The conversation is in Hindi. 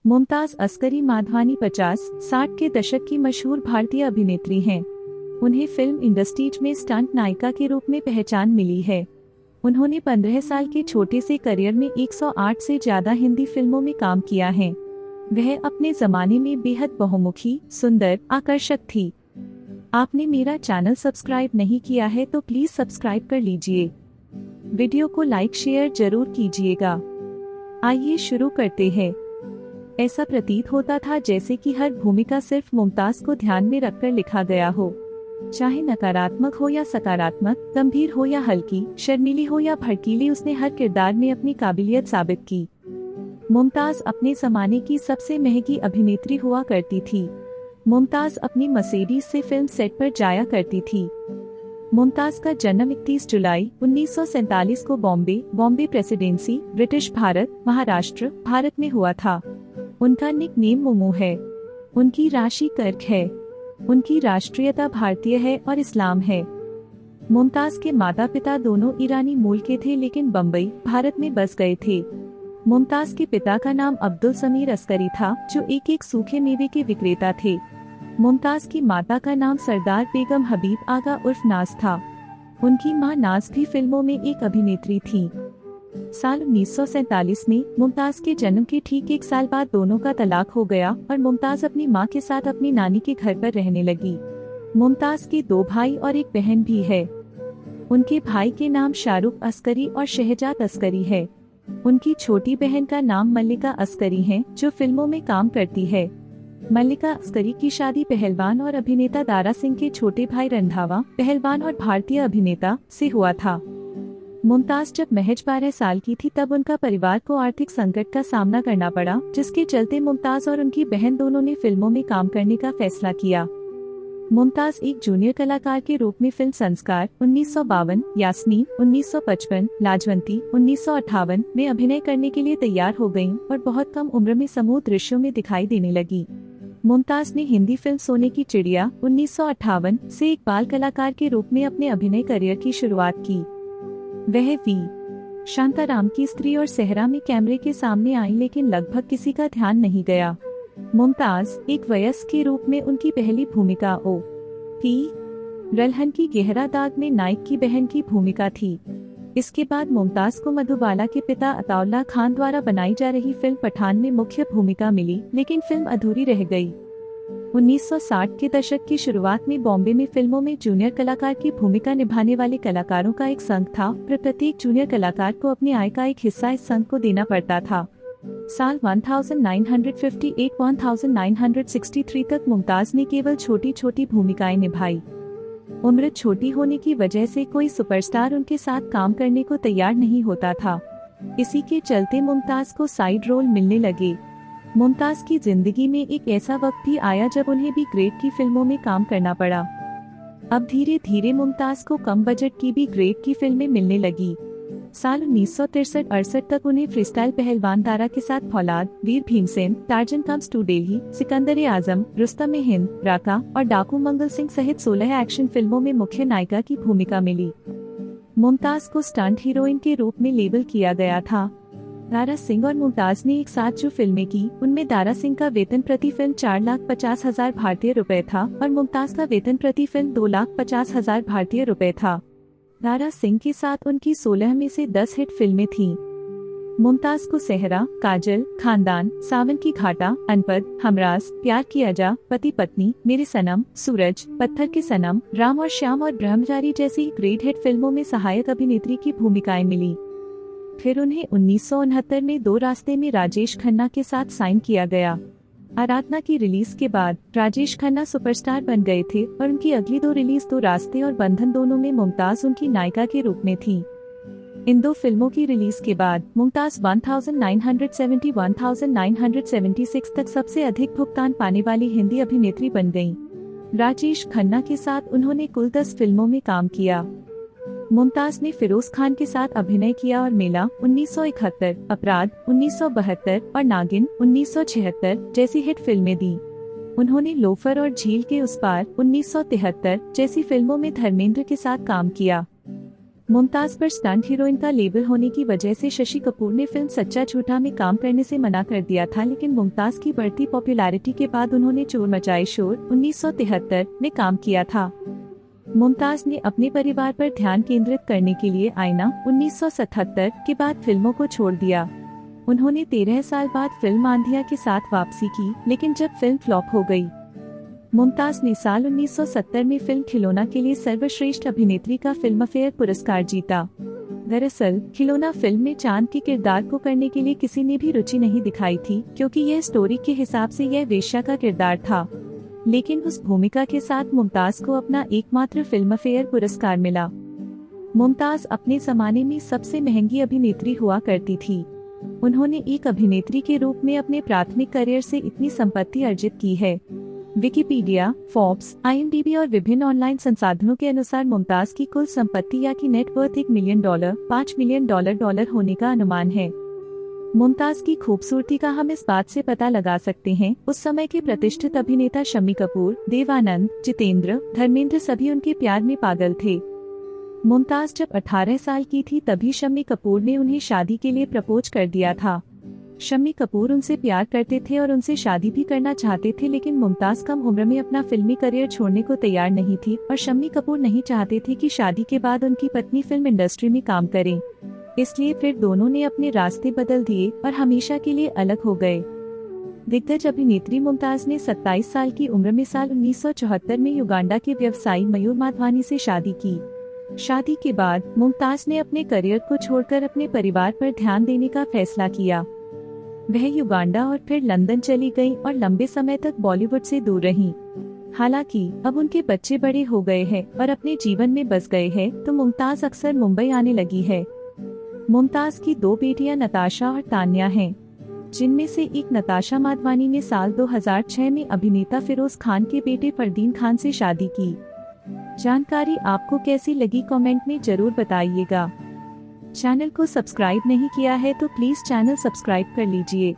मुमताज अस्करी माधवानी 50-60 के दशक की मशहूर भारतीय अभिनेत्री हैं। उन्हें फिल्म इंडस्ट्री में स्टंट नायिका के रूप में पहचान मिली है। उन्होंने 15 साल के छोटे से करियर में 108 से ज्यादा हिंदी फिल्मों में काम किया है। वह अपने जमाने में बेहद बहुमुखी, सुंदर, आकर्षक थी। आपने मेरा चैनल सब्सक्राइब नहीं किया है तो प्लीज सब्सक्राइब कर लीजिए। वीडियो को लाइक शेयर जरूर कीजिएगा। आइए शुरू करते हैं। ऐसा प्रतीत होता था जैसे कि हर भूमिका सिर्फ मुमताज को ध्यान में रखकर लिखा गया हो, चाहे नकारात्मक हो या सकारात्मक, गंभीर हो या हल्की, शर्मीली हो या भड़कीली, उसने हर किरदार में अपनी काबिलियत साबित की। मुमताज अपने जमाने की सबसे महंगी अभिनेत्री हुआ करती थी। मुमताज अपनी मर्सिडीज से फिल्म सेट पर जाया करती थी। मुमताज का जन्म 31 जुलाई 1947 को बॉम्बे प्रेसिडेंसी, ब्रिटिश भारत, महाराष्ट्र, भारत में हुआ था। उनका निक नेम मोमो है। उनकी राशि कर्क है। उनकी राष्ट्रीयता भारतीय है और इस्लाम है। मुमताज के माता पिता दोनों ईरानी मूल के थे लेकिन बम्बई, भारत में बस गए थे। मुमताज के पिता का नाम अब्दुल समीर अस्करी था, जो एक सूखे मेवे के विक्रेता थे। मुमताज की माता का नाम सरदार बेगम हबीब आगा उर्फ नाज था। उनकी मां नाज भी फिल्मों में एक अभिनेत्री थी। साल 1947 में मुमताज के जन्म के ठीक 1 साल बाद दोनों का तलाक हो गया और मुमताज अपनी मां के साथ अपनी नानी के घर पर रहने लगी। मुमताज के 2 भाई और एक बहन भी है। उनके भाई के नाम शाहरुख अस्करी और शहजाद अस्करी है। उनकी छोटी बहन का नाम मल्लिका अस्करी है, जो फिल्मों में काम करती है। मल्लिका अस्करी की शादी पहलवान और अभिनेता दारा सिंह के छोटे भाई रंधावा, पहलवान और भारतीय अभिनेता, से हुआ था। मुमताज जब महज 12 साल की थी तब उनका परिवार को आर्थिक संकट का सामना करना पड़ा, जिसके चलते मुमताज और उनकी बहन दोनों ने फिल्मों में काम करने का फैसला किया। मुमताज एक जूनियर कलाकार के रूप में फिल्म संस्कार 1952, यास्मीन 1955, लाजवंती 1958 में अभिनय करने के लिए तैयार हो गयीं और बहुत कम उम्र में समूह दृश्यों में दिखाई देने लगी। मुमताज ने हिंदी फिल्म सोने की चिड़िया 1958 से एक बाल कलाकार के रूप में अपने अभिनय करियर की शुरुआत की। वह वी. शांताराम की स्त्री और सहरा में कैमरे के सामने आई लेकिन लगभग किसी का ध्यान नहीं गया। मुमताज एक वयस्क के रूप में उनकी पहली भूमिका ओ.पी. रल्हन की गहरा दाग में नायक की बहन की भूमिका थी। इसके बाद मुमताज को मधुबाला के पिता अताउल्लाह खान द्वारा बनाई जा रही फिल्म पठान में मुख्य भूमिका मिली, लेकिन फिल्म अधूरी रह गई। 1960 के दशक की शुरुआत में बॉम्बे में फिल्मों में जूनियर कलाकार की भूमिका निभाने वाले कलाकारों का एक संघ था। प्रत्येक जूनियर कलाकार को अपनी आय का एक हिस्सा इस संघ को देना पड़ता था। साल 1958-1963 तक मुमताज ने केवल छोटी छोटी भूमिकाएं निभाई। उम्र छोटी होने की वजह से कोई सुपरस्टार उनके साथ काम करने को तैयार नहीं होता था। इसी के चलते मुमताज को साइड रोल मिलने लगे। मुमताज की जिंदगी में एक ऐसा वक्त भी आया जब उन्हें भी ग्रेड की फिल्मों में काम करना पड़ा। अब धीरे धीरे मुमताज को कम बजट की भी ग्रेड की फिल्में मिलने लगी। साल 1963-68 तक उन्हें फ्रीस्टाइल पहलवान दारा के साथ Faulad, Veer Bhimsen, Tarzan comes to Delhi, Sikandar Azam, Rustam Hind, Raka और डाकू मंगल सिंह सहित 16 एक्शन फिल्मों में मुख्य नायिका की भूमिका मिली। मुमताज को स्टंट हीरोइन के रूप में लेबल किया गया था। दारा सिंह और मुमताज ने एक साथ जो फिल्में की, उनमें दारा सिंह का वेतन प्रति फिल्म 4,50,000 भारतीय रुपए था और मुमताज का वेतन प्रति फिल्म 2,50,000 भारतीय रुपए था। दारा सिंह के साथ उनकी 16 में से 10 हिट फिल्में थीं। मुमताज को सहरा, काजल, खानदान, सावन की घाटा, अनपद, हमराज, प्यार किया जा, पति पत्नी, मेरे सनम, सूरज, पत्थर के सनम, राम और श्याम और ब्रह्मचारी जैसी ग्रेट हिट फिल्मों में सहायक अभिनेत्री की भूमिकाएं मिली। फिर उन्हें 1969 में 2 रास्ते में राजेश खन्ना के साथ साइन किया गया। आराधना की रिलीज के बाद राजेश खन्ना सुपरस्टार बन गए थे और उनकी अगली 2 रिलीज 2 रास्ते और बंधन दोनों में मुमताज उनकी नायिका के रूप में थी। इन 2 फिल्मों की रिलीज के बाद मुमताज 1976 तक सबसे अधिक भुगतान पाने वाली हिंदी अभिनेत्री बन गयीं। राजेश खन्ना के साथ उन्होंने कुल 10 फिल्मों में काम किया। मुमताज ने फिरोज खान के साथ अभिनय किया और मेला 1971, अपराध 1972 और नागिन 1976 जैसी हिट फिल्में दी। उन्होंने लोफर और झील के उस पार 1973 जैसी फिल्मों में धर्मेंद्र के साथ काम किया। मुमताज पर स्टंट हीरोइन का लेबल होने की वजह से शशि कपूर ने फिल्म सच्चा झूठा में काम करने से मना कर दिया था, लेकिन मुमताज की बढ़ती पॉपुलैरिटी के बाद उन्होंने चोर मचाए शोर 1973 में काम किया था। मुमताज ने अपने परिवार पर ध्यान केंद्रित करने के लिए आईना 1977 के बाद फिल्मों को छोड़ दिया। उन्होंने 13 साल बाद फिल्म आंधिया के साथ वापसी की, लेकिन जब फिल्म फ्लॉप हो गई। मुमताज ने साल 1970 में फिल्म खिलौना के लिए सर्वश्रेष्ठ अभिनेत्री का फिल्मफेयर पुरस्कार जीता। दरअसल खिलौना फिल्म में चांद के किरदार को करने के लिए किसी ने भी रुचि नहीं दिखाई थी, क्योंकि यह स्टोरी के हिसाब से यह वेश्या का किरदार था। लेकिन उस भूमिका के साथ मुमताज को अपना एकमात्र फिल्मफेयर पुरस्कार मिला। मुमताज अपने जमाने में सबसे महंगी अभिनेत्री हुआ करती थी। उन्होंने एक अभिनेत्री के रूप में अपने प्राथमिक करियर से इतनी संपत्ति अर्जित की है। विकिपीडिया, फोर्ब्स, IMDb और विभिन्न ऑनलाइन संसाधनों के अनुसार मुमताज की कुल संपत्ति या की नेटवर्थ $1 मिलियन, $5 मिलियन होने का अनुमान है। मुमताज की खूबसूरती का हम इस बात से पता लगा सकते हैं, उस समय के प्रतिष्ठित अभिनेता शम्मी कपूर, देव आनंद, जितेंद्र, धर्मेंद्र सभी उनके प्यार में पागल थे। मुमताज जब 18 साल की थी तभी शम्मी कपूर ने उन्हें शादी के लिए प्रपोज कर दिया था। शम्मी कपूर उनसे प्यार करते थे और उनसे शादी भी करना चाहते थे, लेकिन मुमताज कम उम्र में अपना फिल्मी करियर छोड़ने को तैयार नहीं थी और शम्मी कपूर नहीं चाहते थे कि शादी के बाद उनकी पत्नी फिल्म इंडस्ट्री में काम करे। इसलिए फिर दोनों ने अपने रास्ते बदल दिए और हमेशा के लिए अलग हो गए। दिग्गज अभिनेत्री मुमताज ने 27 साल की उम्र में साल 1974 में युगांडा के व्यवसायी मयूर माधवानी से शादी की। शादी के बाद मुमताज ने अपने करियर को छोड़कर अपने परिवार पर ध्यान देने का फैसला किया। वह युगांडा और फिर लंदन चली गईं और लंबे समय तक बॉलीवुड से दूर रहीं। हालांकि अब उनके बच्चे बड़े हो गए हैं और अपने जीवन में बस गए हैं, तो मुमताज अक्सर मुंबई आने लगी है। मुमताज की 2 बेटियां नताशा और तान्या हैं, जिनमें से एक नताशा माधवानी ने साल 2006 में अभिनेता फिरोज खान के बेटे फरदीन खान से शादी की। जानकारी आपको कैसी लगी कमेंट में जरूर बताइएगा। चैनल को सब्सक्राइब नहीं किया है तो प्लीज चैनल सब्सक्राइब कर लीजिए।